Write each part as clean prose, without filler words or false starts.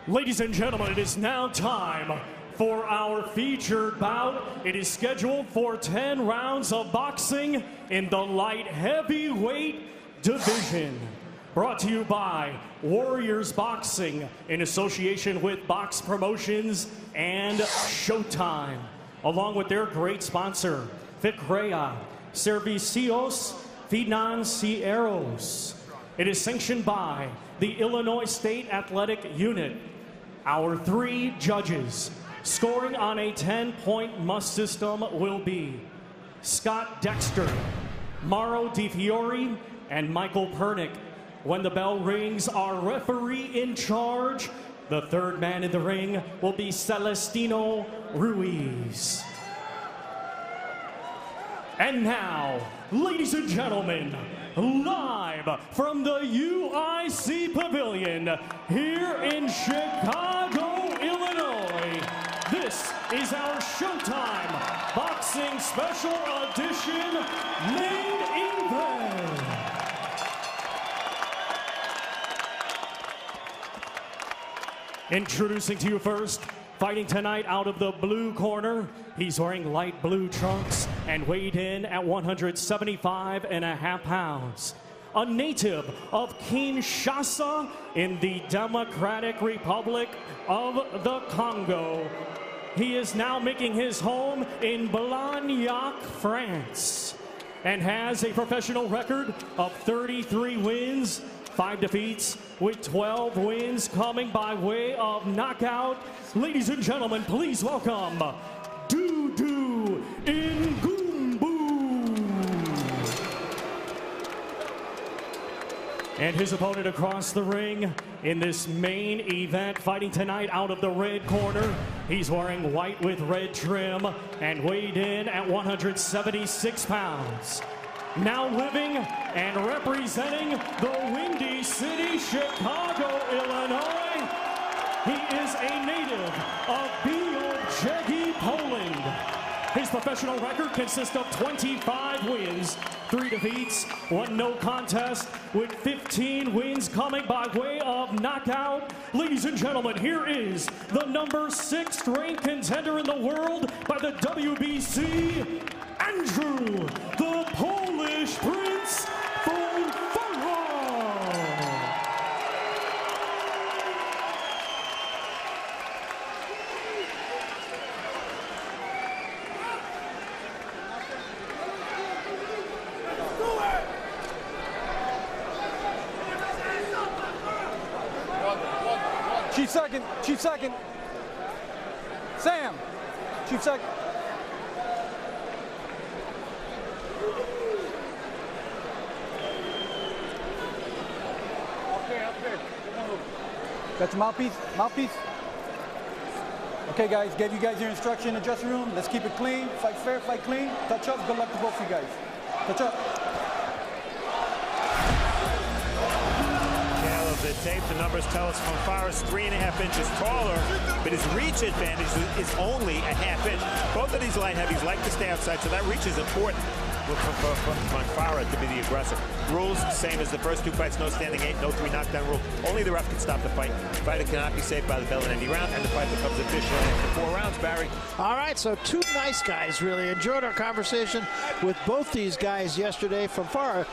Ladies and gentlemen, it is now time for our featured bout. It is scheduled for 10 rounds of boxing in the light heavyweight division. Brought to you by Warriors Boxing in association with Box Promotions and Showtime, along with their great sponsor, Ficrea, Servicios Financieros. It is sanctioned by the Illinois State Athletic Unit. Our 3 judges scoring on a 10-point must system will be Scott Dexter, Mauro Di Fiore, and Michael Pernick. When the bell rings, our referee in charge, the third man in the ring, will be Celestino Ruiz. And now, ladies and gentlemen, live from the UIC Pavilion here in Chicago, Illinois, this is our Showtime Boxing Special Edition main event. Introducing to you first, fighting tonight out of the blue corner, he's wearing light blue trunks and weighed in at 175.5 pounds. A native of Kinshasa in the Democratic Republic of the Congo. He is now making his home in Blagnac, France, and has a professional record of 33 wins, 5 defeats, with 12 wins coming by way of knockout. Ladies and gentlemen, please welcome Doudou Ngumbu. And his opponent across the ring in this main event, fighting tonight out of the red corner. He's wearing white with red trim and weighed in at 176 pounds. Now living and representing the Windy City, Chicago, Illinois, he is a native of Białęki, Poland. His professional record consists of 25 wins, 3 defeats, 1 no contest, with 15 wins coming by way of knockout. Ladies and gentlemen, here is the number 6th ranked contender in the world by the WBC, Andrzej, the Polish Prince Fonfara. Chief second, Chief second. Sam, Chief second. Got your mouthpiece? Mouthpiece? Okay, guys, gave you guys your instruction in the dressing room. Let's keep it clean, fight fair, fight clean. Touch up, good luck to both of you guys. Touch up. Tail of the tape, the numbers tell us Fonfara's 3.5 inches taller, but his reach advantage is only a ½ inch. Both of these light heavies like to stay outside, so that reach is important for Fonfara to be the aggressor. Rules, same as the first 2 fights, no standing 8, no 3 knockdown rule. Only the ref can stop the fight. The fighter cannot be saved by the bell in any round, and the fight becomes official after 4 rounds, Barry. All right, so 2 nice guys, really. Enjoyed our conversation with both these guys yesterday. Fonfara,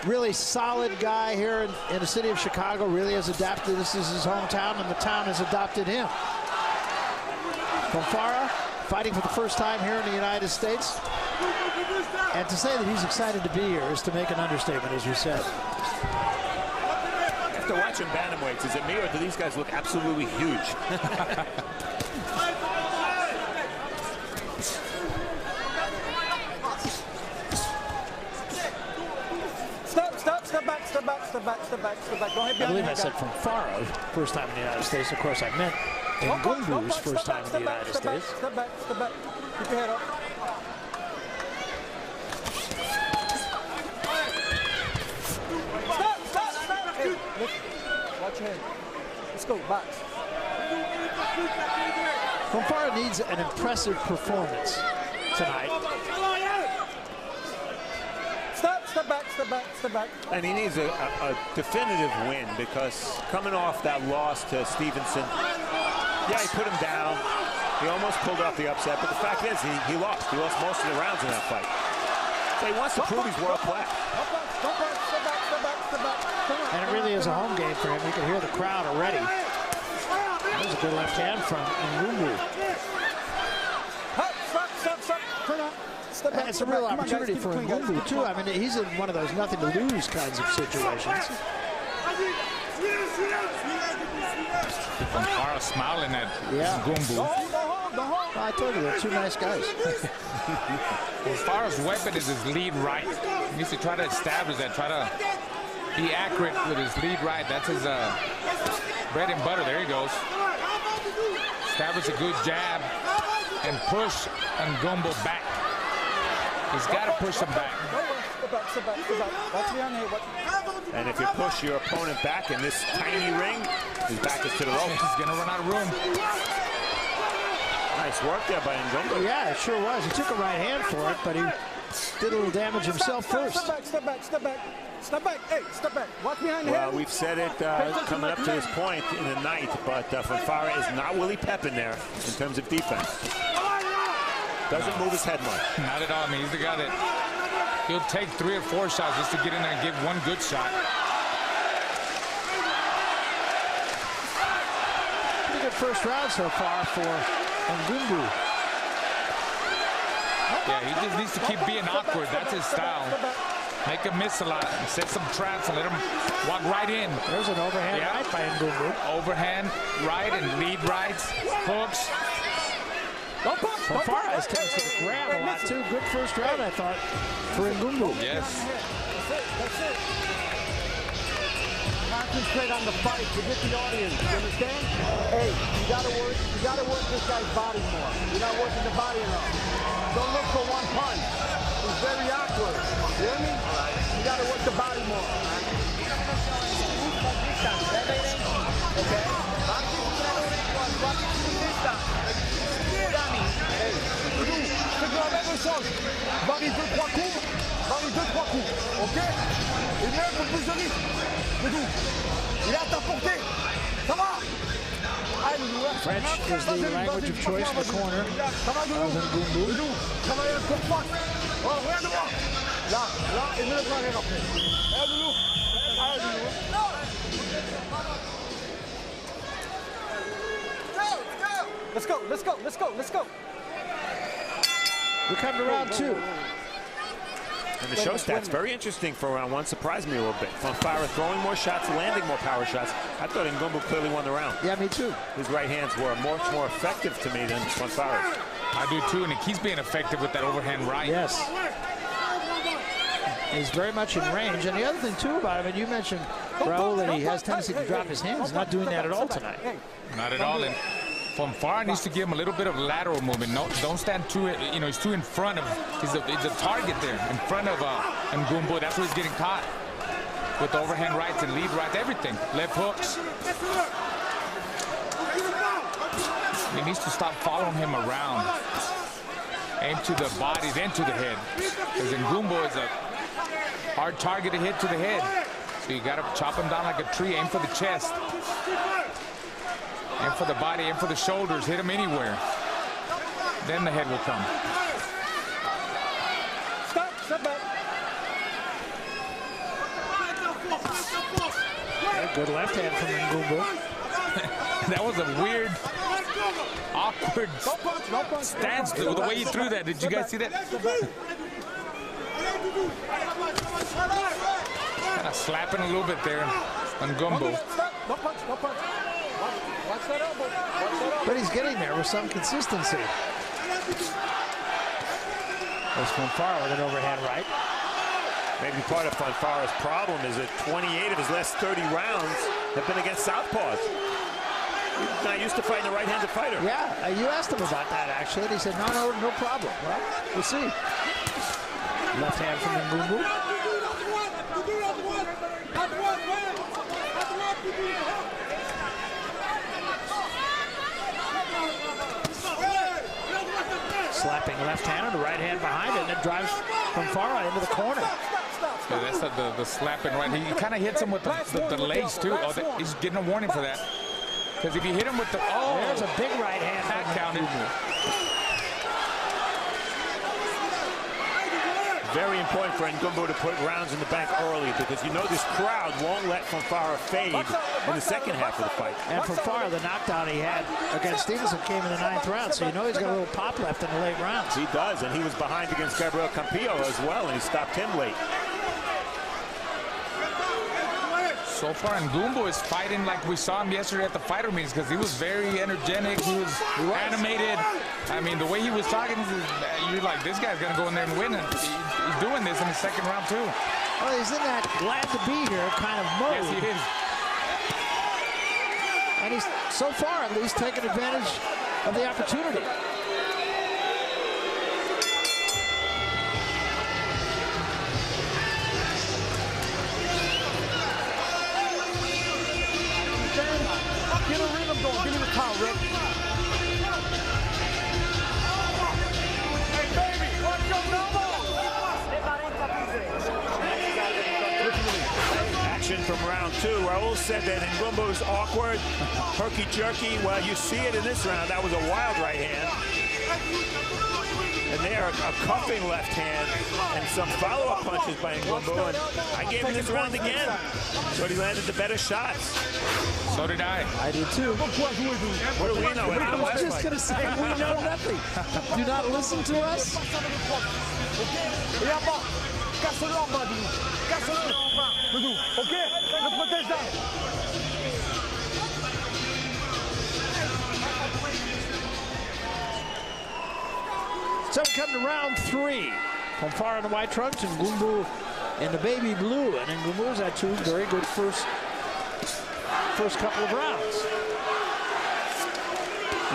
really solid guy here in the city of Chicago, really has adapted. This is his hometown, and the town has adopted him. Fonfara, fighting for the first time here in the United States. And to say that he's excited to be here is to make an understatement, as you said. After watching bantamweights, is it me or do these guys look absolutely huge? Step back, step back, step back, step back, step back. Don't hit behind I believe I said Fonfara, first time in the United States. Of course, I meant Ngumbu's first time in the United States. Step back, step back. Keep your head up. Stop. Hey, watch your head. Let's go, box. Fonfara needs an impressive performance tonight. Stop. step back, step back, step back. And he needs a definitive win because coming off that loss to Stevenson, yeah, he put him down. He almost pulled off the upset, but the fact is he lost. He lost most of the rounds in that fight. So he wants to prove he's world class. And it really is a home game for him. You can hear the crowd already. There's a good left hand from Ngumbu. And it's a real opportunity for Ngumbu, too. I mean, he's in one of those nothing-to-lose kinds of situations. Fonfara smiling at Ngumbu. I told you, they're two nice guys. Fonfara's weapon is his lead right. He needs to try to establish that, try to be accurate with his lead right. That's his bread and butter. There he goes. Establish a good jab and push Ngumbu back. He's got to push him back. And if you push your opponent back in this tiny ring, his back is to the ropes. He's going to run out of room. Nice work there by Ngumbu. Yeah, it sure was. He took a right hand for it, but he did a little damage himself first. Step back, step back, step back. Step back, hey, step back. Watch behind the head. Well, we've said it coming up to this point in the night, but Fonfara is not Willie Pep in there in terms of defense. Doesn't move his head much. Not at all. I mean, he's the guy that he'll take 3 or 4 shots just to get in there and give one good shot. Pretty good first round so far for Ngumbu. Yeah, he just needs to keep being awkward. That's his style. Make him miss a lot and set some traps and let him walk right in. There's an overhand right by Ngumbu. Overhand right and lead rights, hooks. Fonfara has tendency to grab a lot too. Good first round, I thought, for Ngumbu. Yes. That's it. Concentrate on the fight. Forget the audience. You understand? Hey, you gotta work this guy's body more. You're not working the body enough. Don't look for one punch. He's very awkward. You hear me? You gotta work the body more. Okay? C'est la même chose. Varie 2-3 coups. Varie 2-3 coups. Ok? Et viens un peu plus de rythme. Doudou. Il est à ta portée. Ça va? French is the language of choice in the corner of Ngumbu. Travaille un peu de force. Oh, regarde-moi. Là, et me le prends rien après. Allez, Doudou. Allez, Doudou. Let's go, let's go, let's go, let's go. We come to round 2. And the show stats, very interesting for round 1. Surprised me a little bit. Fonfara throwing more shots, landing more power shots. I thought Ngumbu clearly won the round. Yeah, me too. His right hands were much more effective to me than Fonfara's. I do too, and he keeps being effective with that overhand right. Yes. He's very much in range. And the other thing too about him, and you mentioned, Raul, that he has tendency to drop his hands. He's not doing that at all tonight. Not at all. And Fonfara needs to give him a little bit of lateral movement. No, don't stand too, he's too in front of, he's a target there, in front of Ngumbu. That's where he's getting caught. With overhand rights and lead rights, everything. Left hooks. He needs to stop following him around. Aim to the body, then to the head. Because Ngumbu is a hard target to hit to the head. So you got to chop him down like a tree, aim for the chest. Aim for the body, aim for the shoulders, hit him anywhere. Then the head will come. Step back. Good left hand from Ngumbu. That was a weird, awkward stance, the way he threw that. Did you guys see that? Kind of slapping a little bit there on Ngumbu. But he's getting there with some consistency. There's Fonfara with an overhand right. Maybe part of Fonfara's problem is that 28 of his last 30 rounds have been against southpaws. He's not used to fighting a right-handed fighter. Yeah, you asked him about that, actually, and he said, no problem. Well, we'll see. Left hand from Ngumbu. Slapping left hand and the right hand behind it, and it drives Fonfara into the corner. Yeah, that's the slapping right. He kind of hits him with the legs too. Oh, he's getting a warning for that. Because if you hit him with the there's a big right hand. That counted. Very important for Ngumbu to put rounds in the bank early, because you know this crowd won't let Fonfara fade in the second half of the fight. And Fonfara, the knockdown he had against Stevenson came in the 9th round, so you know he's got a little pop left in the late rounds. He does, and he was behind against Gabriel Campillo as well, and he stopped him late. So far, Ngumbu is fighting like we saw him yesterday at the fighter meetings, because he was very energetic, he was animated. I mean, the way he was talking, you're like, this guy's going to go in there and win, and he's doing this in the second round, too. Well, he's in that glad to be here kind of mode. Yes, he is. And he's, so far at least, taken advantage of the opportunity. Get a rhythm going. Give me the count, Rick. Hey, baby, watch your elbow. Action from round 2. Raul said that Ngumbu's awkward, herky-jerky. Well, you see it in this round. That was a wild right hand. And there, a cuffing left hand and some follow-up punches by Ngumbu. And I gave him this round again. So he landed the better shots. So did I. I did too. What do we know? I was just going to say, we know nothing. Do not listen to us. Okay, le protège là. So we come to round 3. Fonfara in the white trunks and Ngumbu in the baby blue. And Ngumbu's had 2 very good first couple of rounds.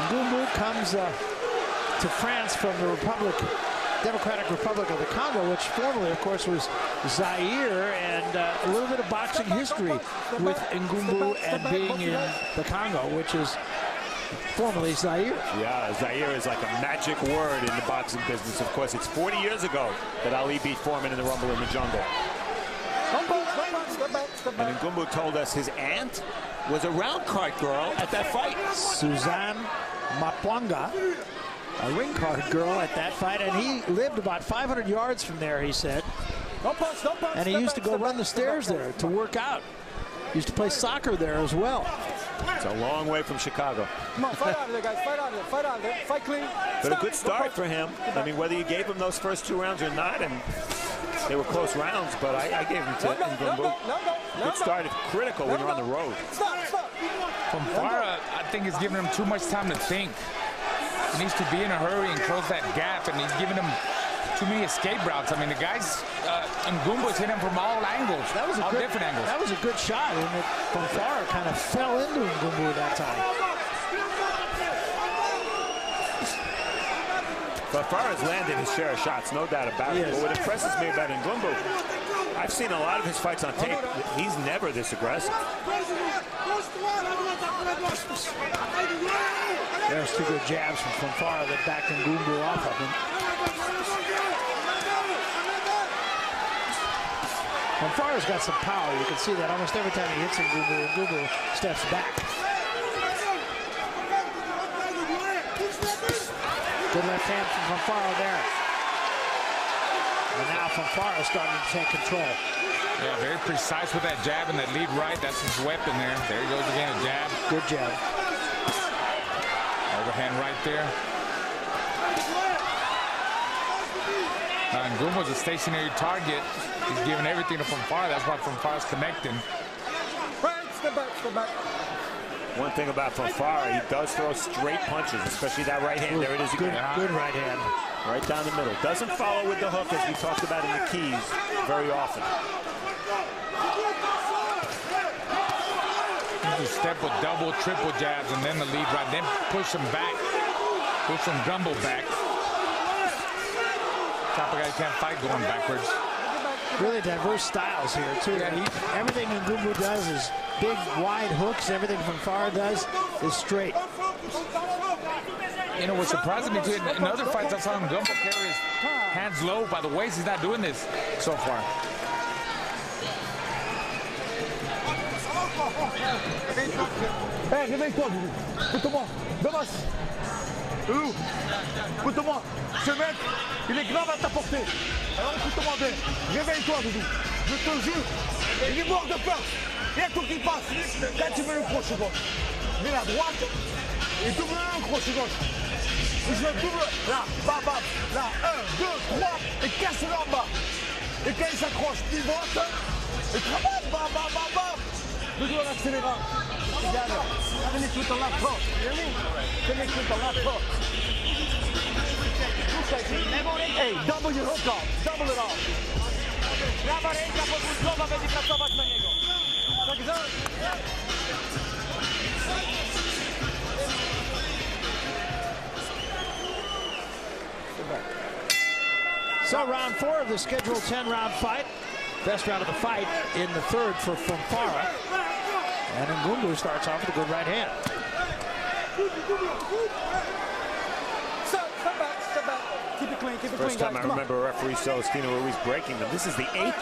Ngumbu comes to France from the Democratic Republic of the Congo, which formerly, of course, was Zaire, and a little bit of boxing history with Ngumbu and being in the Congo, which is formerly Zaire. Yeah, Zaire is like a magic word in the boxing business. Of course, it's 40 years ago that Ali beat Foreman in the Rumble in the Jungle. And Ngumbu told us his aunt was a round card girl at that fight. Suzanne Mapwanga, a ring card girl at that fight, and he lived about 500 yards from there, he said. And he used to go run the stairs there to work out. He used to play soccer there as well. It's a long way from Chicago. Come on, fight out of there, guys. Fight out of there. Fight out of there. Fight clean. But a good start for him. I mean, whether you gave him those first 2 rounds or not, and they were close rounds, but I gave him to Ngumbu. Good start is critical when you're on the road. Fonfara, I think, is giving him too much time to think. He needs to be in a hurry and close that gap, and he's giving him too many escape routes. I mean, the guys, Ngumbu's hit him from all angles, all different angles. That was a good shot, and Fonfara kind of fell into Ngumbu that time. Fonfara's landed his share of shots, no doubt about it. But what impresses me about Ngumbu, I've seen a lot of his fights on tape. He's never this aggressive. There's 2 good jabs from Fonfara that backed Ngumbu off of him. Fonfara's got some power. You can see that almost every time he hits Ngumbu steps back. Good left hand from Fonfara there. And now Fonfara is starting to take control. Yeah, very precise with that jab and that lead right. That's his weapon there. There he goes again, a jab. Good jab. Overhand right there. Ngumbu's a stationary target. He's giving everything to Fonfara. That's why Fonfara's connecting. Step back. One thing about Fonfara, he does throw straight punches, especially that right hand. There it is again. Good right hand. Right down the middle. Doesn't follow with the hook, as we talked about in the keys very often. You step with double, triple jabs, and then the lead right. Then push him back. Push Ngumbu back. Type of guy can't fight going backwards. Really diverse styles here, too. Yeah, everything Ngumbu does is big, wide hooks. Everything Fonfara does is straight. You know, what surprised me, too, in other fights I saw Ngumbu carry his hands low by the waist. He's not doing this so far. Hey, réveille-toi, Doudou. Écoute-moi. Devance. Doudou. Écoute-moi. Ce mec, il est grave à ta portée. Alors écoute-moi bien. Réveille-toi, Doudou. Je te jure. Il est mort de peur. Il y a tout qui passe. Quand tu mets le crochet gauche, mets la droite et double le crochet gauche. Et je double là, bam, bam. Là, 1, 2, 3 et casse-le en bas. Et quand il s'accroche, pivote et travaille, bam, bam, bam, bam. Doudou en accélérant. Regarde, finish with the left hook. You hear me? Finish with the left hook. Hey, double your hook off. Double it off. Prawa ręka podwórkowa będzie pracować na niego. Także... So round 4 of the scheduled 10-round fight. Best round of the fight in the third for Fonfara. And Ngumbu starts off with a good right hand. Step back. Keep it clean, First time I remember referee Celestino Ruiz breaking them. This is the 8th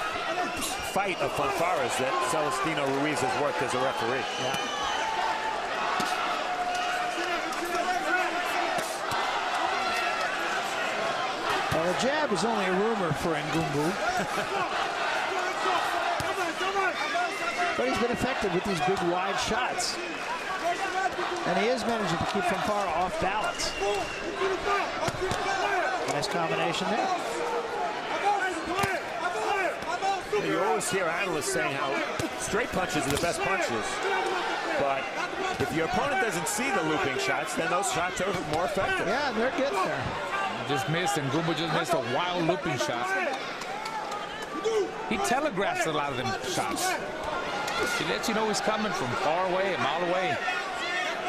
fight of Fonfara's that Celestino Ruiz has worked as a referee. Yeah. Well, the jab is only a rumor for Ngumbu. But he's been effective with these big wide shots. And he is managing to keep Fonfara off balance. Nice combination there. You always hear analysts saying how straight punches are the best punches. But if your opponent doesn't see the looping shots, then those shots are more effective. Yeah, and they're getting there. Just missed, and Ngumbu just missed a wild looping shot. He telegraphs a lot of them shots. He lets you know he's coming from far away, a mile away.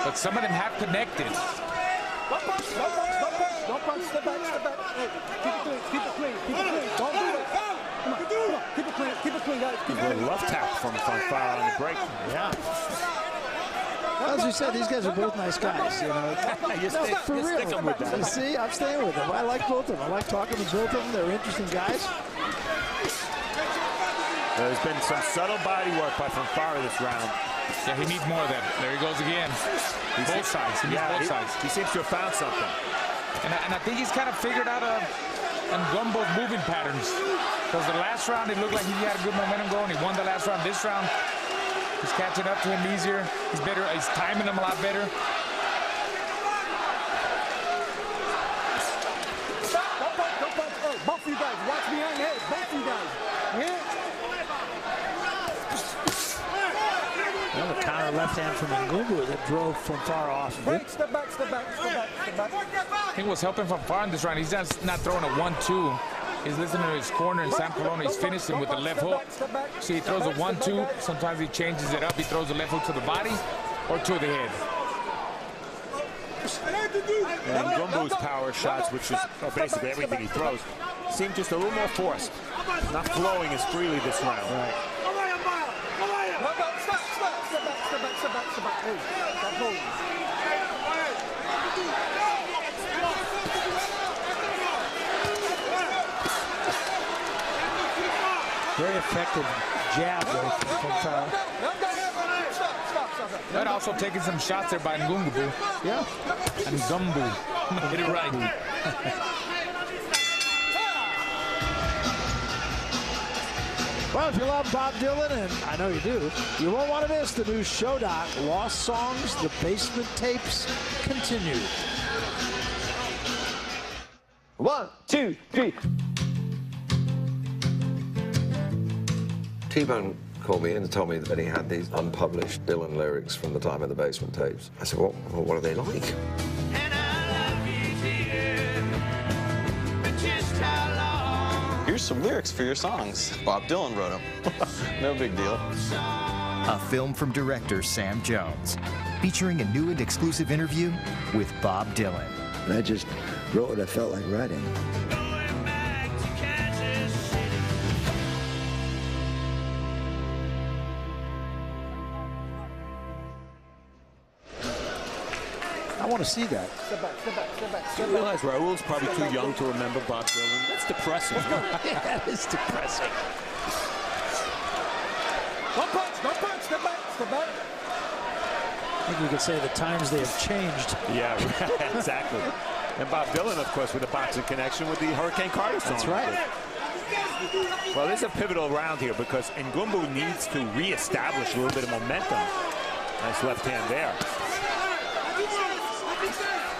But some of them have connected. Don't punch. Step back. Hey, keep it clean. Don't do it. Come on. Keep it clean, guys. A little left tap from Fonfara on the break. Yeah. Well, as we said, these guys are both nice guys, you know. For real. sticking with that. You see, I'm staying with them. I like both of them. I like talking to both of them. They're interesting guys. There's been some subtle body work by Fonfara this round. Yeah, he needs more of that. There he goes again. Both sides. He needs both sides. He seems to have found something. And I think he's kind of figured out Ngumbu's moving patterns. Because the last round, it looked like he had a good momentum going. He won the last round. This round, he's catching up to him easier. He's better. He's timing him a lot better. Stop. Don't punch. Hey, both of you guys. Watch behind your head. Both of you guys. Yeah? Well, the counter left hand from Ngumbu that drove Fonfara off of it. Step back. I think what's helping Fonfara in this round, he's not throwing a 1-2. He's listening to his corner, and Sam Colonna is finishing with the left hook. See, he throws a 1-2. Sometimes he changes it up. He throws the left hook to the body or to the head. And Ngumbu's power shots, which is basically everything he throws, seem just a little more forced. Not flowing as freely this round. Right. Step back. Hey, stop holding. Very effective jab there from Fonfara. But also taking some shots there by Ngumbu. Yeah. And Ngumbu. Hit it right. Well, if you love Bob Dylan, and I know you do, you won't want to miss the new show doc, Lost Songs, The Basement Tapes, continue. 1, 2, 3. T-Bone called me in and told me that he had these unpublished Dylan lyrics from the time of the Basement Tapes. I said, well, what are they like? Here's some lyrics for your songs. Bob Dylan wrote them. No big deal. A film from director Sam Jones, featuring a new and exclusive interview with Bob Dylan. I just wrote what I felt like writing. I want to see that. Step back. You realize Raul's probably too young to remember Bob Dylan? That's depressing. Yeah, it's depressing. Don't punch. Step back. think you could say the times they have changed. Yeah, exactly. And Bob Dylan, of course, with the boxing connection with the Hurricane Carter song. That's right. Well, this is a pivotal round here because Ngumbu needs to reestablish a little bit of momentum. Nice left hand there.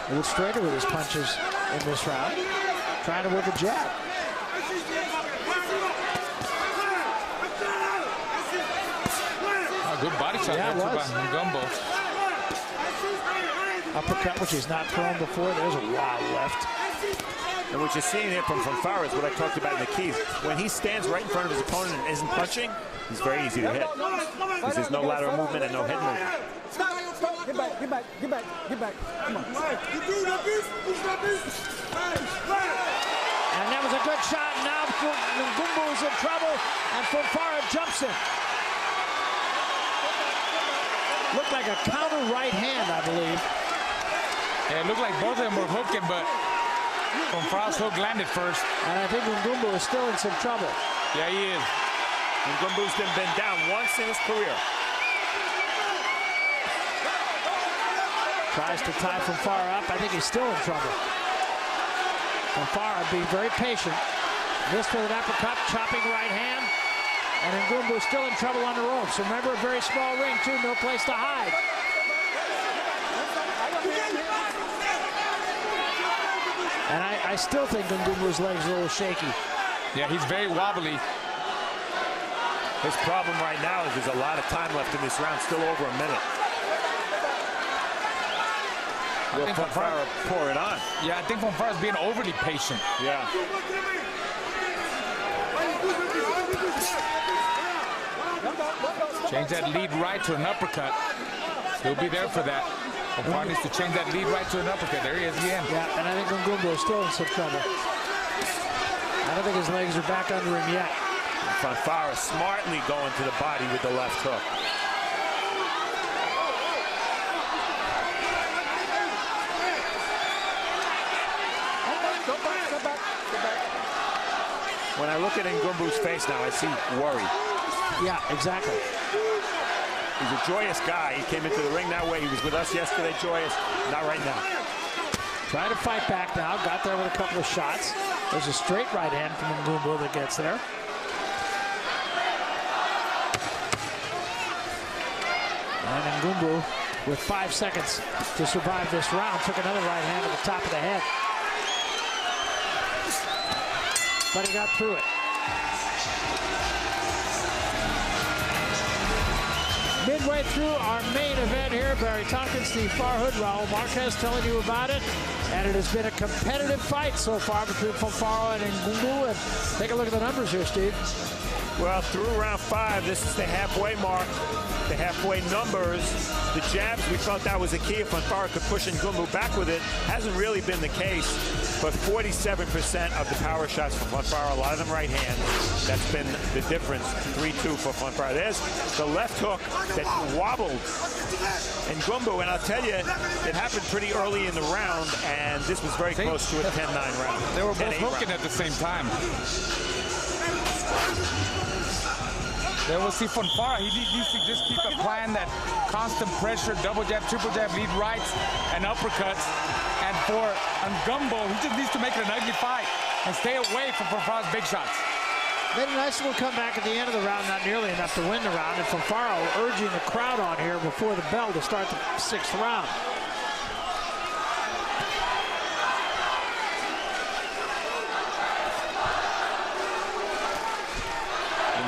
A little straighter with his punches in this round. Trying to work a jab. Oh, good body shot there by Ngumbu. Uppercut, which he's not thrown before. There's a wild left. And what you're seeing here from Fonfara is what I talked about in the keys. When he stands right in front of his opponent and isn't punching, he's very easy to hit. Because there's no lateral movement and no head movement. Get back, get back, get back, get back. Come on. And that was a good shot. Now Ngumbu is in trouble, and Fonfara jumps in. Looked like a counter right hand, I believe. Yeah, it looked like both of them were hooking, but Fonfara's hook landed first. And I think Ngumbu is still in some trouble. Yeah, he is. Ngumbu's been down once in his career. Tries to tie Fonfara up. I think he's still in trouble. Fonfara being very patient. Missed with an uppercut, chopping right hand. And Ngumbu still in trouble on the ropes. Remember, a very small ring, too. No place to hide. And I still think Ngumbu's legs are a little shaky. Yeah, he's very wobbly. His problem right now is there's a lot of time left in this round, still over a minute. Will Fonfara pour it on? Yeah, I think Fonfara's being overly patient. Yeah. Change that lead right to an uppercut. He'll be there for that. Fonfara needs to change that lead right to an uppercut. There he is again. Yeah, and I think Ngumbu is still in some trouble. I don't think his legs are back under him yet. Fonfara smartly going to the body with the left hook. When I look at Ngumbu's face now, I see worry. Yeah, exactly. He's a joyous guy. He came into the ring that way. He was with us yesterday, joyous. Not right now. Trying to fight back now. Got there with a couple of shots. There's a straight right hand from Ngumbu that gets there. And Ngumbu, with 5 seconds to survive this round, took another right hand to the top of the head. But he got through it. Midway through our main event here, Barry Tompkins, Steve Farhood, Raul Marquez telling you about it. And it has been a competitive fight so far between Fonfara and Ngumbu. And take a look at the numbers here, Steve. Well, through round 5, this is the halfway mark, the halfway numbers. The jabs, we felt that was a key. If Fonfara could push Ngumbu back with it, hasn't really been the case. But 47% of the power shots from Fonfara, a lot of them right hand. That's been the difference, 3-2 for Fonfara. There's the left hook that wobbled Ngumbu, and I'll tell you, it happened pretty early in the round, and this was very close to a 10-9 round. They were both hooking at the same time. There we'll see Fonfara. He needs to just keep applying that constant pressure, double jab, triple jab, lead rights, and uppercuts. And for Ngumbu, he just needs to make it an ugly fight and stay away from Fonfara's big shots. Made a nice little comeback at the end of the round, not nearly enough to win the round. And Fonfara urging the crowd on here before the bell to start the 6th round.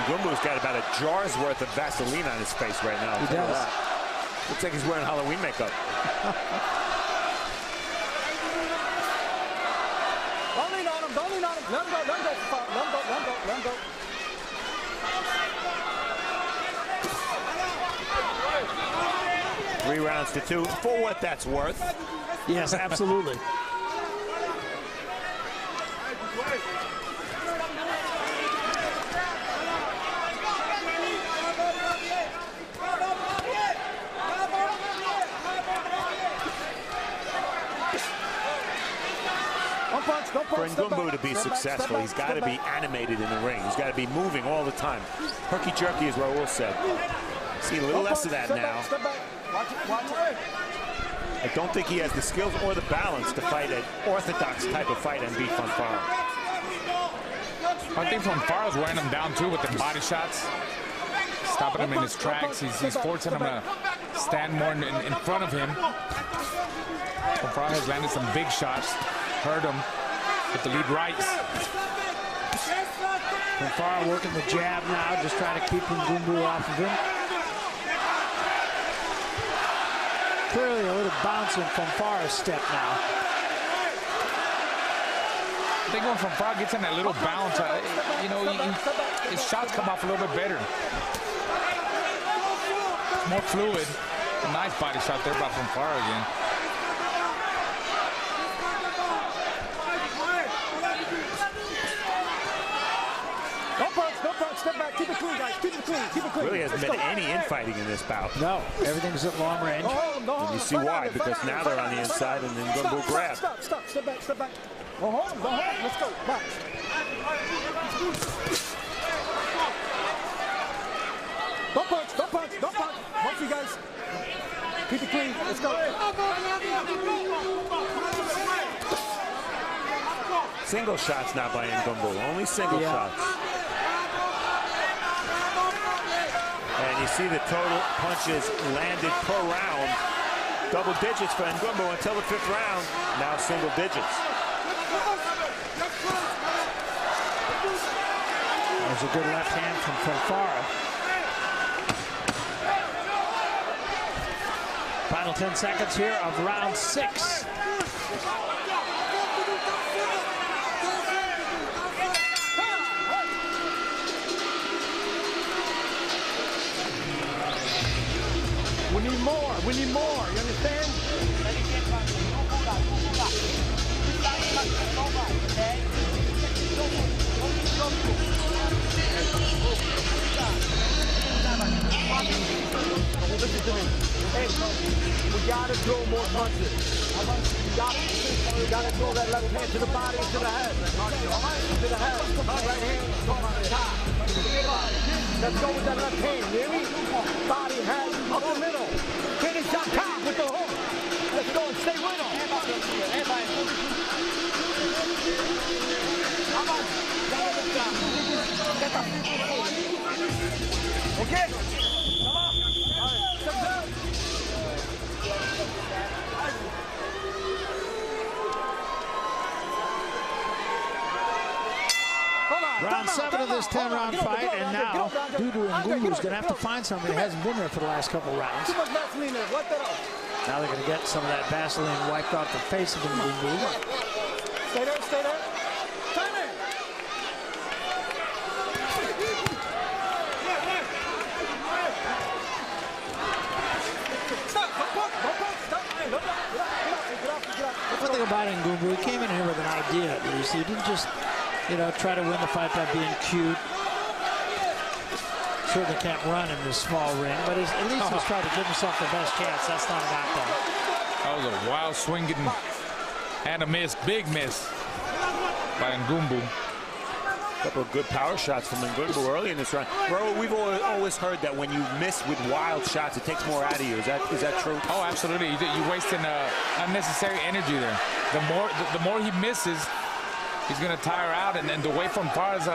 Ngumbu's got about a jar's worth of Vaseline on his face right now. He does. Looks like he's wearing Halloween makeup. Don't lean on him, don't lean on him. Let him go, let him go, let him go, let him go, let him go. 3 rounds to 2, for what that's worth. Yes, absolutely. For Ngumbu to be successful, he's got to be animated in the ring. He's got to be moving all the time. Herky-jerky is what Raul said. See a little less of that now. I don't think he has the skills or the balance to fight an orthodox type of fight and beat Fonfara. I think Fonfara's wearing him down too with the body shots, stopping him in his tracks. He's forcing him to stand more in front of him. Fonfara has landed some big shots, hurt him with the lead rights. Fonfara working the jab now, just trying to keep Ngumbu off of him. Clearly a little bounce in Fonfara's step now. I think when Fonfara gets in that little bounce, you know, his shots come off a little bit better. More fluid. A nice body shot there by Fonfara again. Don't punch, step back, keep it clean, guys, keep it clean. Really hasn't been any infighting in this bout. No, everything's at long range. And you see why, because now they're on the inside and then Ngumbu grab. Stop, step back. Go home, let's go, back. Don't punch. Both you guys. Keep it clean, let's go. Single shots now by Ngumbu, only single shots. And you see the total punches landed per round. Double digits for Ngumbu until the 5th round. Now single digits. There's a good left hand from Fonfara. Final 10 seconds here of round 6. We need more, you understand? Listen to me. Hey, we gotta throw more punches. You gotta throw that left hand to the body and to the head. To the head. Right hand, top. Let's go with that left hand, you hear me? Body, head, up the middle. Finish on top with the hook. Let's go and stay with him. Okay? Come on. All right, step down. Round 7 of this 10-round fight, and now Doudou and Ngumbu is going to have to find something that hasn't been there for the last couple rounds. Too much Vaseline there. Wipe that off. Now they're going to get some of that Vaseline wiped off the face of Ngumbu. Stay there, stay there. Time in. Stop. One thing about Ngumbu, he came in here with an idea, at least. He didn't just, you know, try to win the fight by being cute. Certainly can't run in this small ring, but at least he's trying to give himself the best chance. That's not a knockdown. That was a wild swing and a miss, big miss by Ngumbu. A couple of good power shots from Ngumbu early in this round. Bro, we've always heard that when you miss with wild shots, it takes more out of you. Is that true? Oh, absolutely. You're wasting unnecessary energy there. The more he misses, he's going to tire out, and the way Fonfara's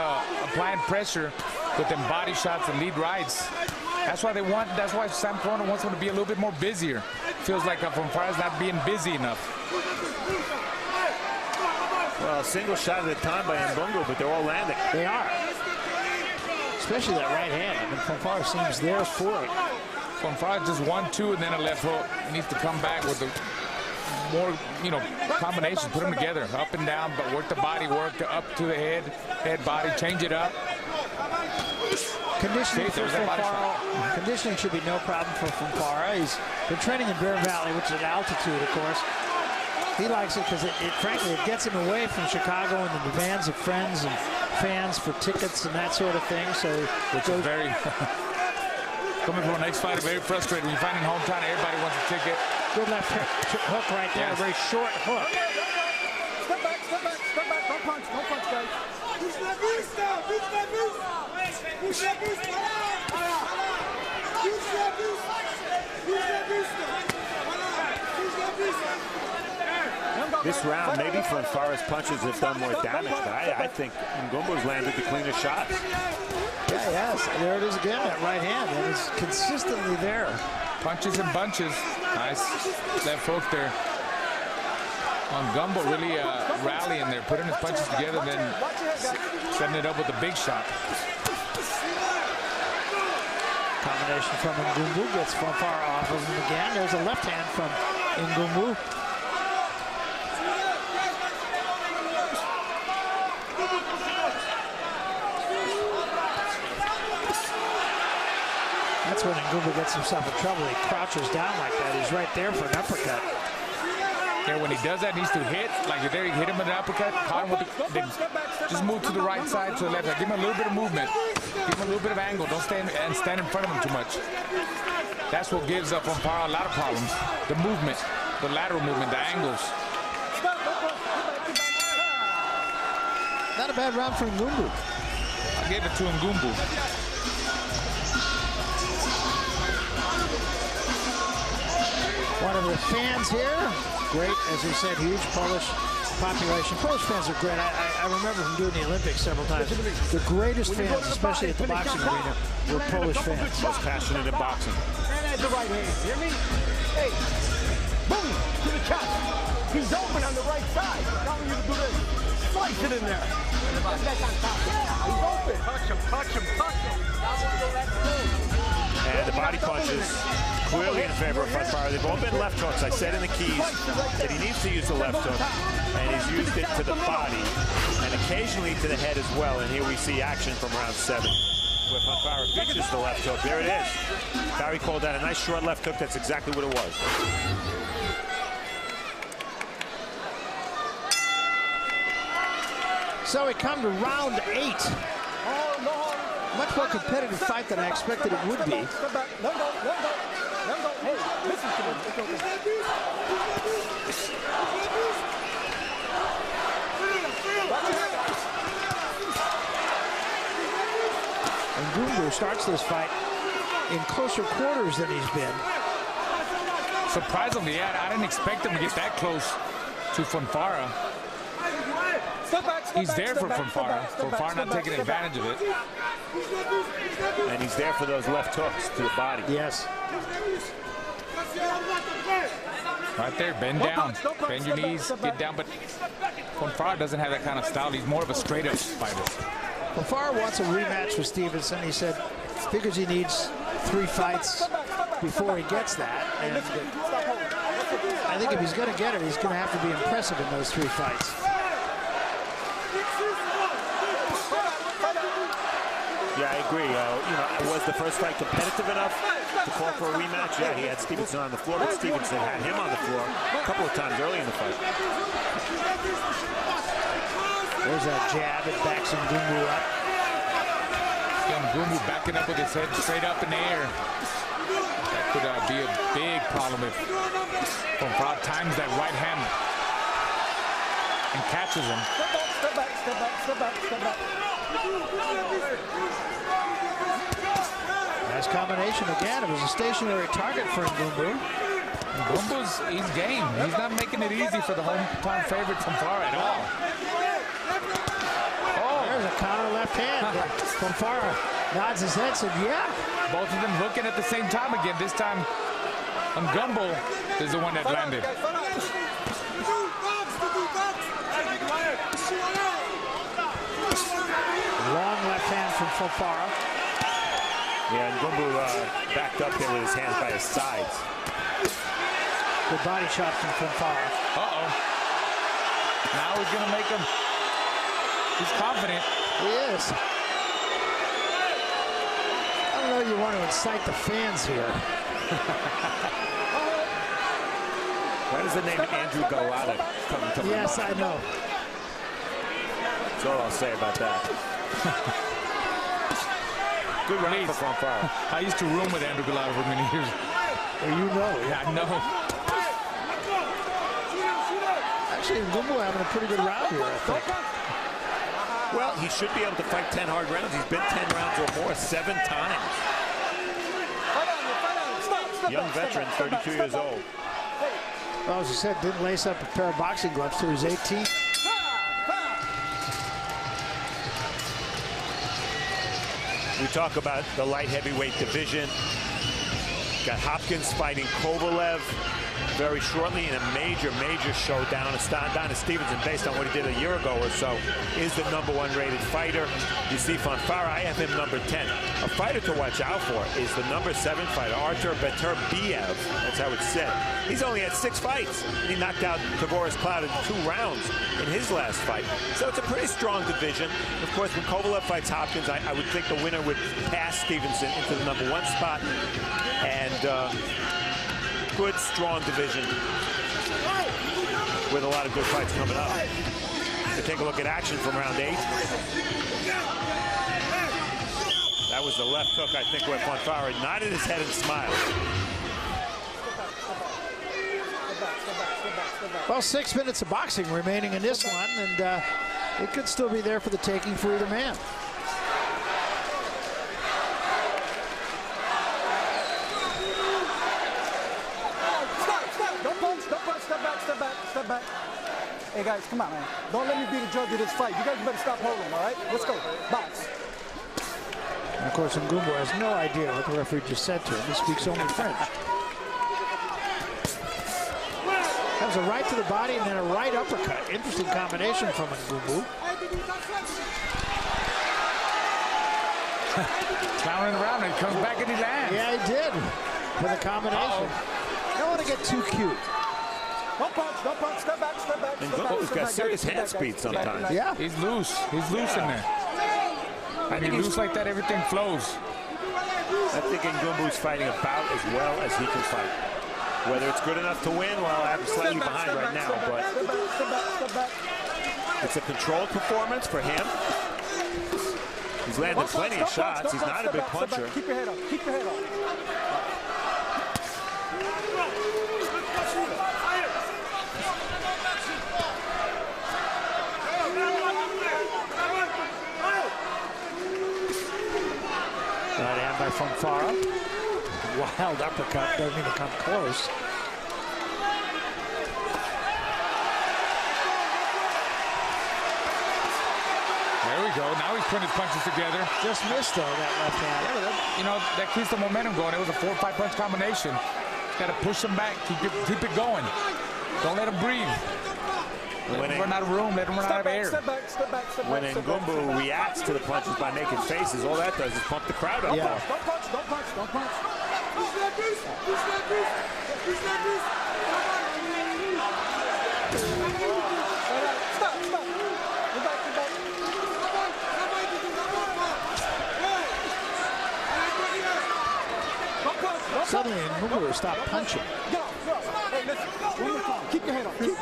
applying pressure with them body shots and lead rights. That's why Sam Corner wants him to be a little bit more busier. Feels like Fonfara's not being busy enough. Well, a single shot at a time by Ngumbu, but they're all landing. They are. Especially that right hand. I mean, Fonfara seems there for it. Fonfara just 1-2 and then a left hook. He needs to come back with the more, combinations, put them together, up and down, but work the body, work up to the head body, change it up. Conditioning for Fonfara. Conditioning should be no problem for Fonfara. He's been training in Bear Valley, which is at altitude, of course. He likes it because frankly, it gets him away from Chicago and the demands of friends and fans for tickets and that sort of thing. So, which is very coming from an ex-fighter, very frustrating. When you find in hometown, everybody wants a ticket. Good left hook right there, yes. A very short hook. Step back, don't punch, guys. This round, maybe Fonfara's punches have done more damage, but I think Ngumbu's landed the cleaner shots. Yeah, yes. There it is again, that right hand. And it's consistently there. Punches and bunches. Nice left hook there. Ngumbu really rallying there, putting his punches together, and then setting it up with a big shot. Combination from Ngumbu gets Fonfara off of him again. There's a left hand from Ngumbu. That's when Ngumbu gets himself in trouble. He crouches down like that. He's right there for an uppercut. Yeah, when he does that, he needs to hit. Like there, he hit him with an uppercut, caught him with the, just move to the right side, to the left. Give him a little bit of movement. Give him a little bit of angle. Don't stand in front of him too much. That's what gives up Fonfara a lot of problems. The movement, the lateral movement, the angles. Not a bad round for Ngumbu. I gave it to Ngumbu. One of the fans here, great, as we said, huge Polish population. Polish fans are great. I remember from doing the Olympics several times. The greatest fans, especially at the boxing arena, were Polish fans. Most passionate in boxing. And at the right hand, hear me? Hey, boom, to the chest. He's open on the right side. I'm telling you to do this. Slice it in there. He's open. Touch him, touch him, touch him. And the body punches clearly in favor of Fonfara. They've all been left hooks. I said in the keys that he needs to use the left hook, and he's used it to the body and occasionally to the head as well. And here we see action from round 7, where Fonfara features the left hook. There it is. Barry called that a nice short left hook. That's exactly what it was. So we come to round 8. Much more competitive fight than I expected it would be. Hey, listen to me. And Ngumbu starts this fight in closer quarters than he's been. Surprisingly, I didn't expect him to get that close to Fonfara. He's there for Fonfara. Fonfara not taking advantage of it. And he's there for those left hooks to the body. Yes. Right there, bend down. Bend your knees, get down. But Fonfara doesn't have that kind of style. He's more of a straight-up fighter. Fonfara wants a rematch with Stevenson. He said, figures he needs 3 fights before he gets that. And I think if he's going to get it, he's going to have to be impressive in those 3 fights. Yeah, I agree. Was the first fight competitive enough to call for a rematch? Yeah, he had Stevenson on the floor, but Stevenson had him on the floor a couple of times early in the fight. There's that jab that backs Ngumbu up. Ngumbu backing up with his head straight up in the air. That could be a big problem if Fonfara times that right hand and catches him. Step back, step back, step back, step back. Nice combination again. It was a stationary target for Ngumbu. He's game. He's not making it easy for the hometown favorite Fonfara at all. Oh, there's a counter left hand. Fonfara nods his head, said, yeah. Both of them looking at the same time again. This time, Ngumbu is the one that landed. Long left hand from Fonfara. Yeah, and Ngumbu backed up there with his hands by his sides. Good body shot from Fonfara. Uh-oh. Now he's going to make him. He's confident. He is. I don't know if you want to incite the fans here. Why does the name Andrew go out of come to Yes, I know. That's all I'll say about that. Good round for Fonfara. I used to room with Andrew Galata for many years. Well, you know. Yeah, I know. Actually, Ngumbu having a pretty good round here, I think. Well, he should be able to fight 10 hard rounds. He's been 10 rounds or more 7 times. young veteran, 32 years old. Well, as I said, didn't lace up a pair of boxing gloves till he was 18. We talk about the light heavyweight division. Got Hopkins fighting Kovalev very shortly in a major showdown. Adonis Stevenson, based on what he did a year ago or so, is the #1 rated fighter. You see Fonfara, I have him number 10. A fighter to watch out for is the #7 fighter, Artur Beterbiev. That's how it's said. He's only had 6 fights. He knocked out Tavoris Cloud in 2 rounds in his last fight. So it's a pretty strong division. Of course, when Kovalev fights Hopkins, I would think the winner would pass Stevenson into the #1 spot. And good, strong division with a lot of good fights coming up. To take a look at action from round 8. That was the left hook, I think, where Fonfara nodded his head and smiled. Well, 6 minutes of boxing remaining in this one, and it could still be there for the taking for either man. Step back. Hey guys, come on, man. Don't let me be the judge of this fight. You guys better stop holding, all right? Let's go. Box. And of course, Ngumbu has no idea what the referee just said to him. He speaks only French. That was a right to the body and then a right uppercut. Interesting combination from Ngumbu. Clowning around and he comes back and he lands. Yeah, he did. With a combination. Don't want to get too cute. Don't punch, step back. And Ngumbu's got serious hand speed sometimes. Yeah. He's loose in there. I mean, loose like that, everything flows. I think Ngumbu's fighting about as well as he can fight. Whether it's good enough to win, well, I'm slightly behind right now, but it's a controlled performance for him. He's landed plenty of shots. He's not a big puncher. Keep your head up. Keep your head up. Right hand by Fonfara. Wild uppercut, doesn't even come close. There we go. Now he's putting his punches together. Just missed though, that left hand. Yeah, you know, that keeps the momentum going. It was a 4 or 5 punch combination. Got to push him back. Keep it going. Don't let him breathe. Let him run out of room. Let him run out of air. Step back. When Ngumbu reacts to the punches by making faces, all that does is pump the crowd up. Don't punch. Stop. Get back. Suddenly, Ngumbu stopped punching. Go. Hey, listen. Keep your head up. Come on.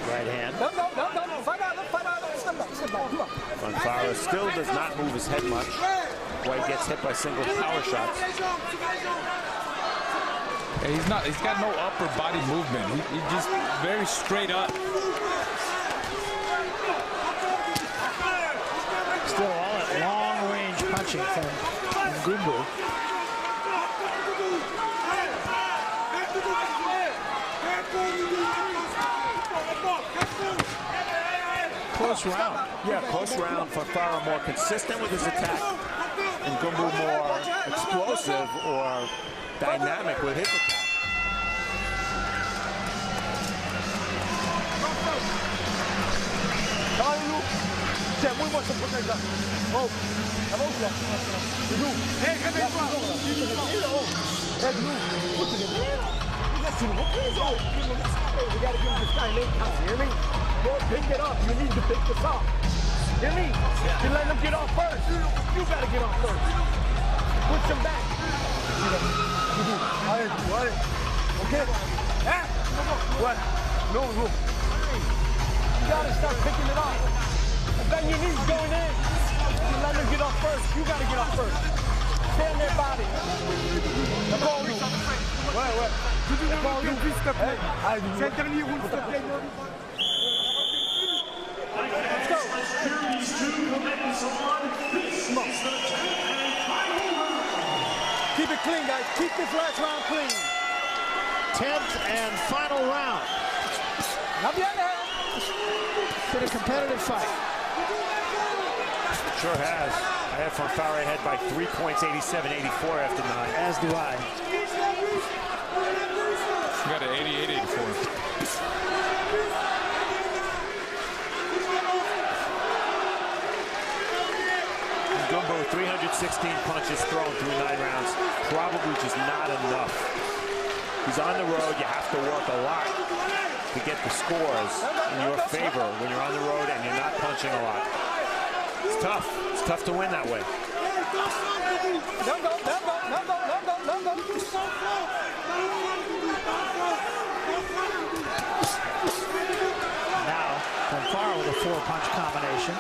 Right hand. No. Fight out. Step back. Come on. Fonfara still does not move his head much. While he gets hit by single power shots. Yeah, he's got no upper body movement. He's just very straight up. Still all at long range punching from Ngumbu. Close round. Yeah, close round. Fonfara more consistent with his attack. And Ngumbu more explosive or dynamic with his attack. We gotta give this guy late time, hear me? Don't pick it up, you need to pick this up. Hear me? You let him get off first. You gotta get off first. Push him back. Okay? What? No. You gotta start picking it up. And then your knees going in. You let him get off first. You gotta get off first. Stay on their body. That's all you. Ouais. That's all you. C'est le dernier round. Let's go. secure these two combatants on. This is the 10th and final round. Keep it clean, guys. Keep this last round clean. 10th and final round. Been a competitive fight. Sure has. I have Fonfara ahead by 3 points, 87-84 after 9. As do I. You got an 88-84. Ngumbu, 316 punches thrown through 9 rounds. Probably just not enough. He's on the road. You have to work a lot to get the scores in your favor when you're on the road and you're not punching a lot. It's tough. It's tough to win that way. Now, Fonfara with a 4-punch combination.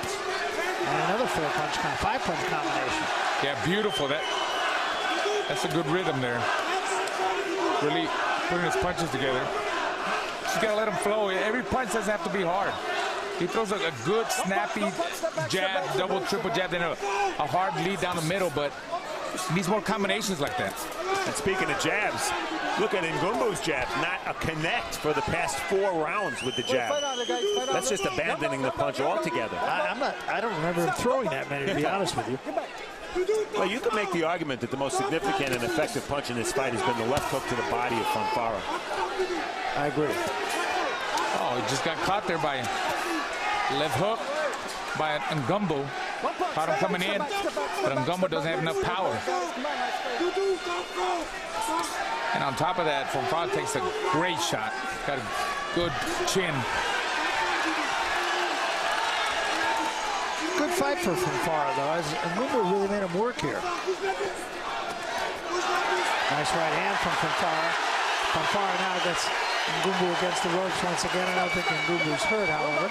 And another 5-punch combination. Yeah, beautiful. That's a good rhythm there. Really putting his punches together. Just gotta let him flow. Every punch doesn't have to be hard. He throws a good, snappy jab, double, triple jab, then a hard lead down the middle, but he needs more combinations like that. And speaking of jabs, look at Ngumbu's jab. Not a connect for the past 4 rounds with the jab. That's just abandoning the punch altogether. I don't remember him throwing that many, to be honest with you. Well, you can make the argument that the most significant and effective punch in this fight has been the left hook to the body of Fonfara. I agree. Oh, he just got caught there by left hook by Ngumbu. Caught him coming in, but Ngumbu doesn't have enough power. And on top of that, Fonfara takes a great shot. Got a good chin. Good fight for Fonfara, though. Ngumbu really made him work here. Nice right hand from Fonfara. Fonfara now gets Ngumbu against the ropes once again. I don't think Ngumbu's hurt, however.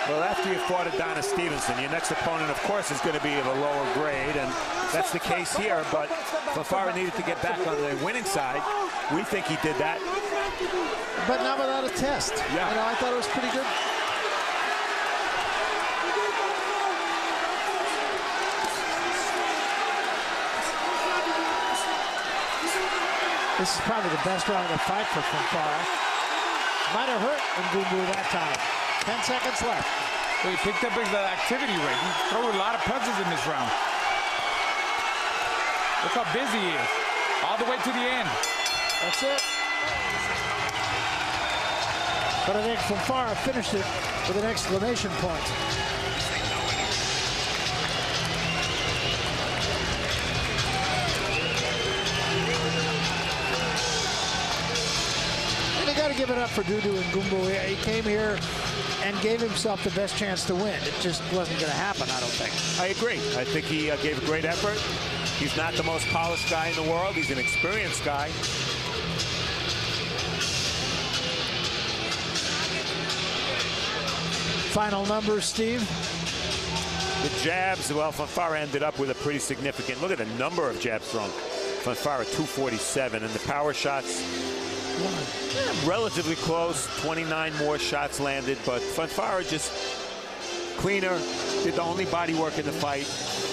Well, after you fought Adonis Stevenson, your next opponent, of course, is going to be of a lower grade, and that's the case here. But Fonfara needed to get back on the winning side. We think he did that. But not without a test. Yeah. You know, I thought it was pretty good. This is probably the best round of the fight for Fonfara. Might have hurt Ngumbu that time. 10 seconds left. Well, he picked up his activity rate. He threw a lot of punches in this round. Look how busy he is. All the way to the end. That's it. But I think Fonfara finished it with an exclamation point. And you got to give it up for Doudou and Ngumbu. He came here and gave himself the best chance to win. It just wasn't going to happen, I don't think. I agree. I think he gave a great effort. He's not the most polished guy in the world. He's an experienced guy. Final numbers, Steve? The jabs, well, Fonfara ended up with a pretty significant, look at the number of jabs thrown. Fonfara 247, and the power shots, relatively close, 29 more shots landed, but Fonfara just cleaner, did the only body work in the fight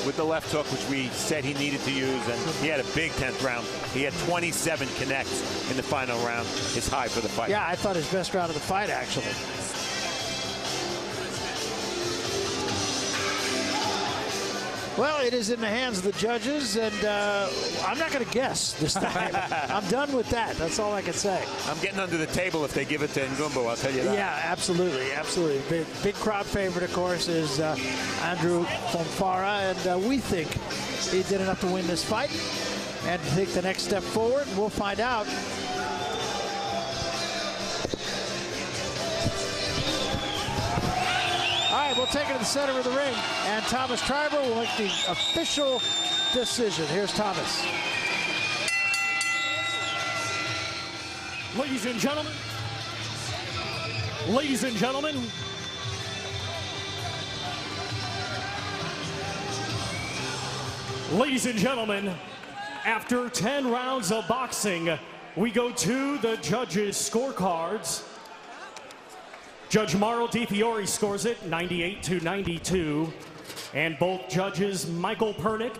with the left hook, which we said he needed to use, and he had a big 10th round. He had 27 connects in the final round, his high for the fight. Yeah, I thought his best round of the fight, actually. Well, it is in the hands of the judges, and I'm not going to guess this time. I'm done with that. That's all I can say. I'm getting under the table if they give it to Ngumbu, I'll tell you that. Yeah, absolutely, absolutely. Big crowd favorite, of course, is Andrew Fonfara, and we think he did enough to win this fight and to take the next step forward. We'll find out. All right, we'll take it to the center of the ring, and Thomas Triber will make the official decision. Here's Thomas. Ladies and gentlemen, Ladies and gentlemen, after 10 rounds of boxing, we go to the judges' scorecards. Judge Mauro Di Fiore scores it 98-92, and both judges Michael Pernick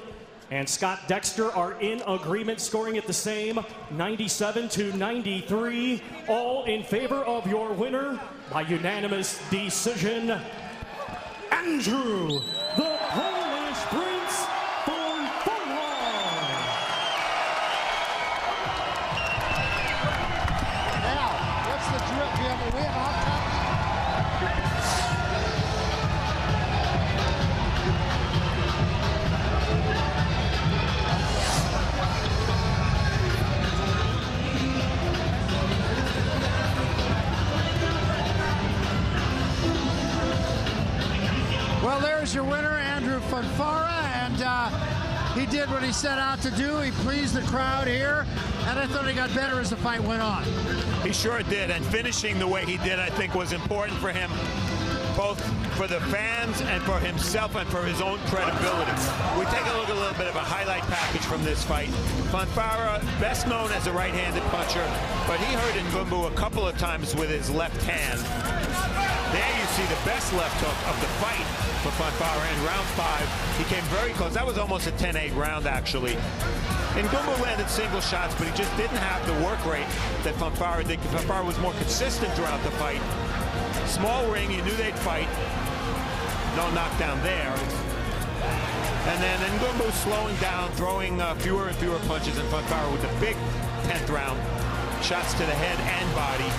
and Scott Dexter are in agreement, scoring it the same, 97-93, all in favor of your winner by unanimous decision, Andrew, the Polish Prince Fonfara. Now, what's the drill? We have a hot top. Well, there's your winner, Andrew Fonfara, and he did what he set out to do. He pleased the crowd here, and I thought he got better as the fight went on. He sure did, and finishing the way he did, I think, was important for him, both for the fans and for himself and for his own credibility. We take a look at a little bit of a highlight package from this fight. Fonfara, best known as a right-handed puncher, but he hurt Ngumbu a couple of times with his left hand. There you see the best left hook of the fight for Fonfara in round 5. He came very close. That was almost a 10-8 round, actually. Ngumbu landed single shots, but he just didn't have the work rate that Fonfara did. Fonfara was more consistent throughout the fight. Small ring, you knew they'd fight. No knockdown there. And then Ngumbu slowing down, throwing fewer and fewer punches, and Fonfara with the big 10th round. Shots to the head and body.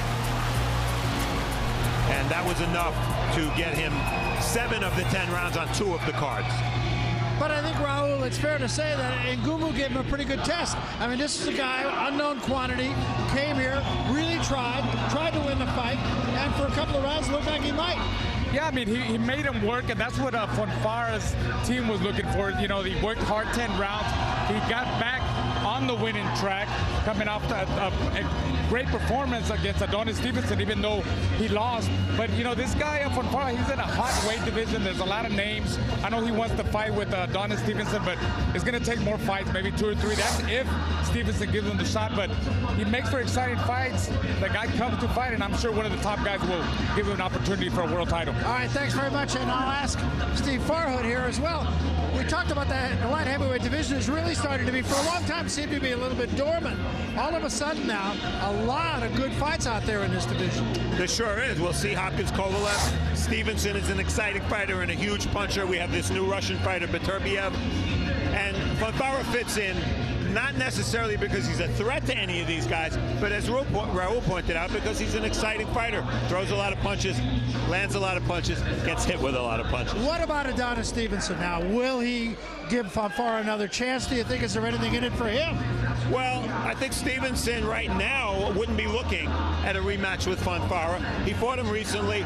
And that was enough to get him 7 of the 10 rounds on 2 of the cards. But I think, Raul, it's fair to say that Ngumbu gave him a pretty good test. I mean, this is a guy, unknown quantity, came here, really tried to win the fight, and for a couple of rounds, looked like he might. Yeah, I mean, he made him work, and that's what Fonfara's team was looking for. You know, he worked hard 10 rounds. He got back on the winning track, coming off a great performance against Adonis Stevenson, even though he lost. But, you know, this guy, Fonfara, he's in a hot weight division. There's a lot of names. I know he wants to fight with Adonis Stevenson, but it's going to take more fights, maybe 2 or 3. That's if Stevenson gives him the shot. But he makes for exciting fights. The guy comes to fight, and I'm sure one of the top guys will give him an opportunity for a world title. All right, thanks very much, and I'll ask Steve Farhood here as well. We talked about that the light heavyweight division is really starting to be, for a long time, seemed to be a little bit dormant. All of a sudden now, a lot of good fights out there in this division. There sure is. We'll see Hopkins Kovalev. Stevenson is an exciting fighter and a huge puncher. We have this new Russian fighter, Beterbiev. And Fonfara fits in, not necessarily because he's a threat to any of these guys, but as Raul pointed out, because he's an exciting fighter. Throws a lot of punches, lands a lot of punches, gets hit with a lot of punches. What about Adonis Stevenson now? Will he give Fonfara another chance? Do you think, is there anything in it for him? Well, I think Stevenson right now wouldn't be looking at a rematch with Fonfara. He fought him recently.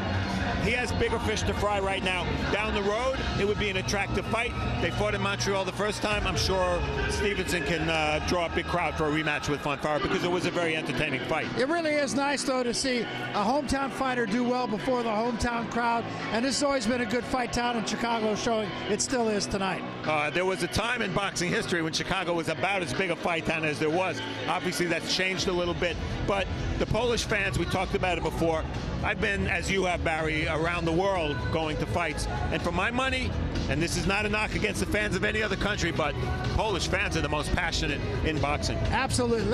He has bigger fish to fry right now. Down the road, it would be an attractive fight. They fought in Montreal the first time. I'm sure Stevenson can draw a big crowd for a rematch with Fonfara because it was a very entertaining fight. It really is nice, though, to see a hometown fighter do well before the hometown crowd. And this has always been a good fight town in Chicago, showing it still is tonight. There was a time in boxing history when Chicago was about as big a fight town as there was. Obviously, that's changed a little bit. But the Polish fans, we talked about it before. I've been, as you have, Barry, around the world going to fights. And for my money, and this is not a knock against the fans of any other country, but Polish fans are the most passionate in boxing. Absolutely.